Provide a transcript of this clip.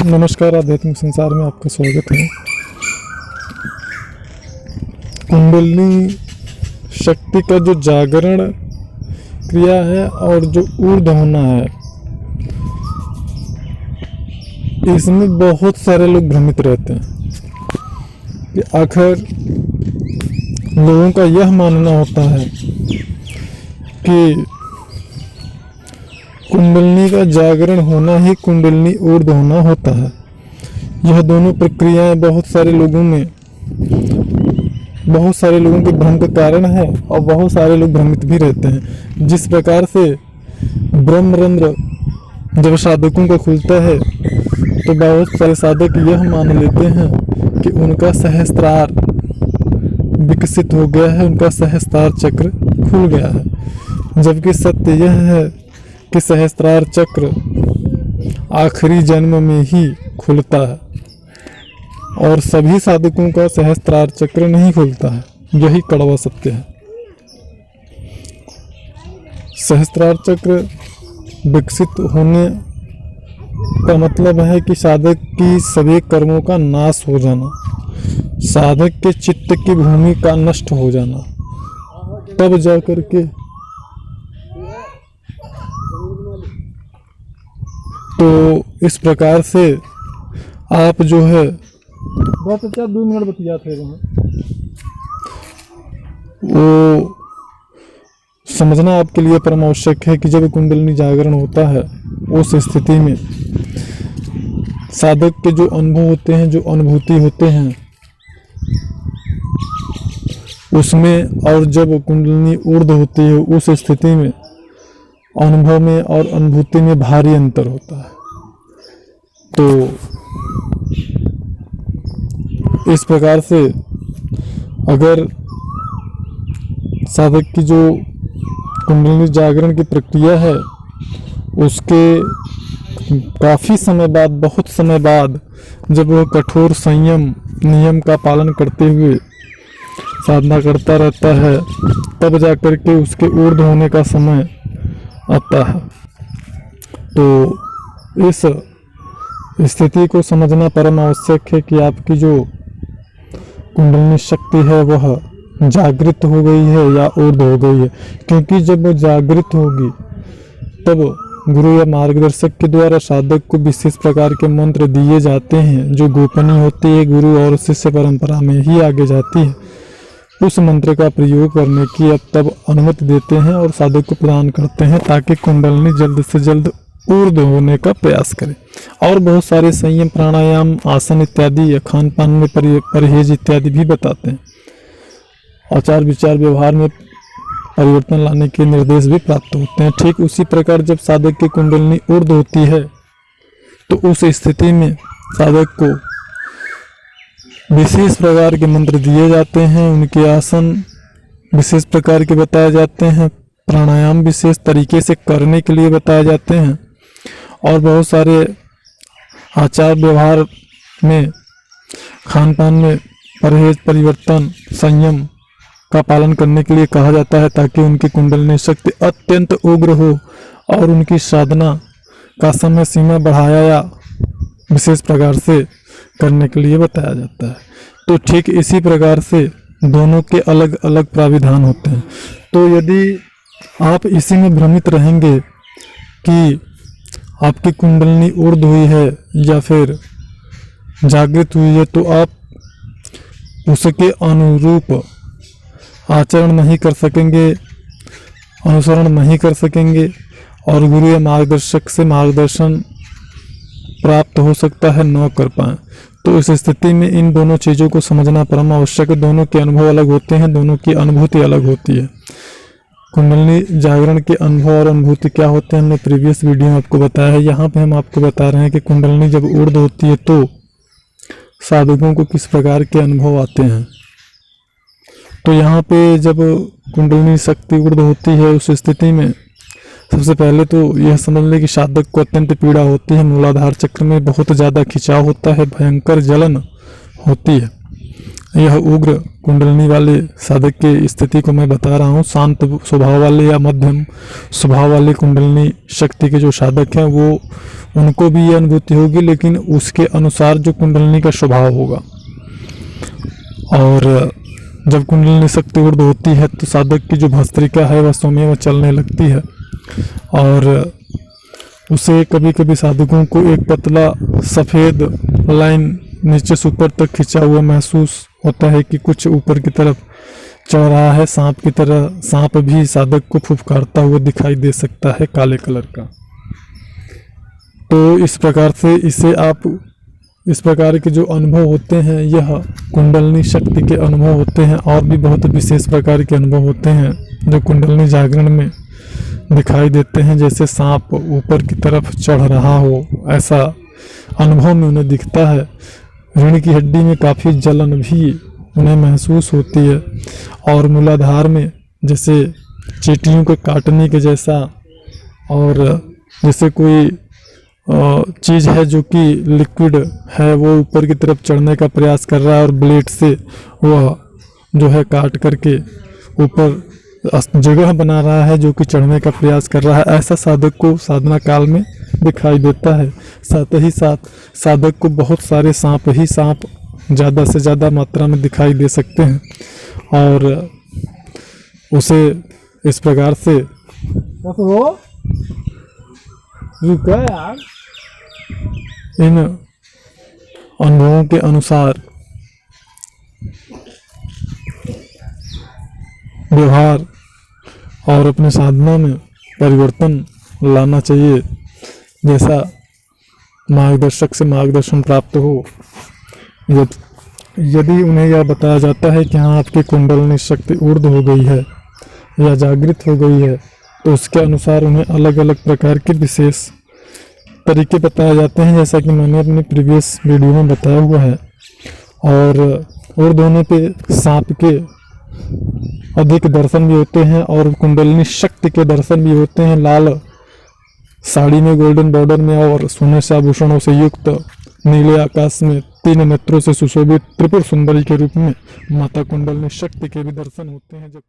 नमस्कार, आध्यात्मिक संसार में आपका स्वागत है। कुंडलिनी शक्ति का जो जागरण क्रिया है और जो ऊर्ध्व होना है, इसमें बहुत सारे लोग भ्रमित रहते हैं कि आखिर लोगों का यह मानना होता है कि कुंडलिनी का जागरण होना ही कुंडलिनी ऊर्ध्व होना होता है। यह दोनों प्रक्रियाएं बहुत सारे लोगों के भ्रम का कारण है और बहुत सारे लोग भ्रमित भी रहते हैं। जिस प्रकार से ब्रह्मरंध्र जब साधकों का खुलता है तो बहुत सारे साधक यह मान लेते हैं कि उनका सहस्त्रार विकसित हो गया है, उनका सहस्त्रार चक्र खुल गया है, जबकि सत्य यह है कि सहस्त्रार चक्र आखिरी जन्म में ही खुलता है और सभी साधकों का सहस्त्रार चक्र नहीं खुलता है। यही कड़वा सत्य है। सहस्त्रार चक्र विकसित होने का मतलब है कि साधक की सभी कर्मों का नाश हो जाना, साधक के चित्त की भूमि का नष्ट हो जाना, तब जाकर के तो इस प्रकार से आप जो है बहुत अच्छा 2 मिनट बतिया थे वो समझना आपके लिए परम आवश्यक है कि जब कुंडलिनी जागरण होता है उस स्थिति में साधक के जो अनुभव होते हैं, जो अनुभूति होते हैं उसमें, और जब कुंडलिनी ऊर्ध्व होती है उस स्थिति में अनुभव में और अनुभूति में भारी अंतर होता है। तो इस प्रकार से अगर साधक की जो कुंडलिनी जागरण की प्रक्रिया है उसके काफ़ी समय बाद, बहुत समय बाद, जब वह कठोर संयम नियम का पालन करते हुए साधना करता रहता है, तब जाकर के उसके ऊर्ध्व होने का समय आता है। तो इस स्थिति को समझना परम आवश्यक है कि आपकी जो कुंडलिनी शक्ति है वह जागृत हो गई है या ऊर्ध्व हो गई है। क्योंकि जब वो जागृत होगी तब गुरु या मार्गदर्शक के द्वारा साधक को विशेष प्रकार के मंत्र दिए जाते हैं जो गोपनीय होती है, गुरु और शिष्य परंपरा में ही आगे जाती है। उस मंत्र का प्रयोग करने की अब तब अनुमति देते हैं और साधक को प्रदान करते हैं ताकि कुंडलिनी जल्द से जल्द ऊर्ध्व होने का प्रयास करे। और बहुत सारे संयम, प्राणायाम, आसन इत्यादि या खान पान में परहेज इत्यादि भी बताते हैं। आचार विचार व्यवहार में परिवर्तन लाने के निर्देश भी प्राप्त होते हैं। ठीक उसी प्रकार जब साधक की कुंडलिनी ऊर्ध्व होती है तो उस स्थिति में साधक को विशेष प्रकार के मंत्र दिए जाते हैं, उनके आसन विशेष प्रकार के बताए जाते हैं, प्राणायाम विशेष तरीके से करने के लिए बताए जाते हैं और बहुत सारे आचार व्यवहार में, खान पान में परहेज, परिवर्तन, संयम का पालन करने के लिए कहा जाता है ताकि उनकी कुंडलिनी शक्ति अत्यंत उग्र हो और उनकी साधना का समय सीमा बढ़ाया या विशेष प्रकार से करने के लिए बताया जाता है। तो ठीक इसी प्रकार से दोनों के अलग अलग प्राविधान होते हैं। तो यदि आप इसी में भ्रमित रहेंगे कि आपकी कुंडलिनी ऊर्ध्व हुई है या फिर जागृत हुई है तो आप उसके अनुरूप आचरण नहीं कर सकेंगे, अनुसरण नहीं कर सकेंगे और गुरु या मार्गदर्शक से मार्गदर्शन प्राप्त हो सकता है न कर पाए। तो इस स्थिति में इन दोनों चीज़ों को समझना परम आवश्यक है। दोनों के अनुभव अलग होते हैं, दोनों की अनुभूति अलग होती है। कुंडलिनी जागरण के अनुभव और अनुभूति क्या होते हैं हमने प्रीवियस वीडियो में आपको बताया है। यहाँ पे हम आपको बता रहे हैं कि कुंडलिनी जब ऊर्ध्व होती है तो साधकों को किस प्रकार के अनुभव आते हैं। तो यहाँ पे जब कुंडलिनी शक्ति ऊर्ध्व होती है उस स्थिति में सबसे पहले तो यह समझ लें कि साधक को अत्यंत पीड़ा होती है, मूलाधार चक्र में बहुत ज़्यादा खिंचाव होता है, भयंकर जलन होती है। यह उग्र कुंडलिनी वाले साधक की स्थिति को मैं बता रहा हूँ। शांत स्वभाव वाले या मध्यम स्वभाव वाले कुंडलिनी शक्ति के जो साधक हैं वो उनको भी ये अनुभूति होगी, लेकिन उसके अनुसार जो कुंडलिनी का स्वभाव होगा। और जब कुंडलिनी शक्ति ऊर्ध होती है तो साधक की जो भस्त्रिका है वह स्वमेव चलने लगती है, और उसे कभी कभी साधकों को एक पतला सफ़ेद लाइन नीचे से ऊपर तक खिंचा हुआ महसूस होता है कि कुछ ऊपर की तरफ चढ़ रहा है। सांप की तरह सांप भी साधक को फुफकारता हुआ दिखाई दे सकता है, काले कलर का। तो इस प्रकार से इसे आप इस प्रकार के जो अनुभव होते हैं यह कुंडलिनी शक्ति के अनुभव होते हैं। और भी बहुत विशेष प्रकार के अनुभव होते हैं जो कुंडलिनी जागरण में दिखाई देते हैं, जैसे सांप ऊपर की तरफ चढ़ रहा हो, ऐसा अनुभव में उन्हें दिखता है। रीढ़ की हड्डी में काफ़ी जलन भी उन्हें महसूस होती है, और मूलाधार में जैसे चींटियों को काटने के जैसा, और जैसे कोई चीज़ है जो कि लिक्विड है वो ऊपर की तरफ चढ़ने का प्रयास कर रहा है, और ब्लेड से वह जो है काट करके ऊपर जगह बना रहा है जो कि चढ़ने का प्रयास कर रहा है। ऐसा साधक को साधना काल में दिखाई देता है। साथ ही साथ साधक को बहुत सारे सांप ही सांप ज़्यादा से ज़्यादा मात्रा में दिखाई दे सकते हैं, और उसे इस प्रकार से इन अनुभवों के अनुसार व्यवहार और अपने साधना में परिवर्तन लाना चाहिए, जैसा मार्गदर्शक से मार्गदर्शन प्राप्त हो। यदि उन्हें यह बताया जाता है कि हाँ आपकी कुंडलिनी शक्ति ऊर्ध्व हो गई है या जागृत हो गई है, तो उसके अनुसार उन्हें अलग अलग प्रकार के विशेष तरीके बताए जाते हैं, जैसा कि मैंने अपनी प्रीवियस वीडियो में बताया हुआ है। और ऊर्ध्व होने पे सांप के अधिक दर्शन भी होते हैं, और कुंडलिनी शक्ति के दर्शन भी होते हैं। लाल साड़ी में गोल्डन बॉर्डर में और सोने से आभूषणों से युक्त नीले आकाश में 3 नेत्रों से सुशोभित त्रिपुर सुंदरी के रूप में माता कुंडलिनी शक्ति के भी दर्शन होते हैं। जब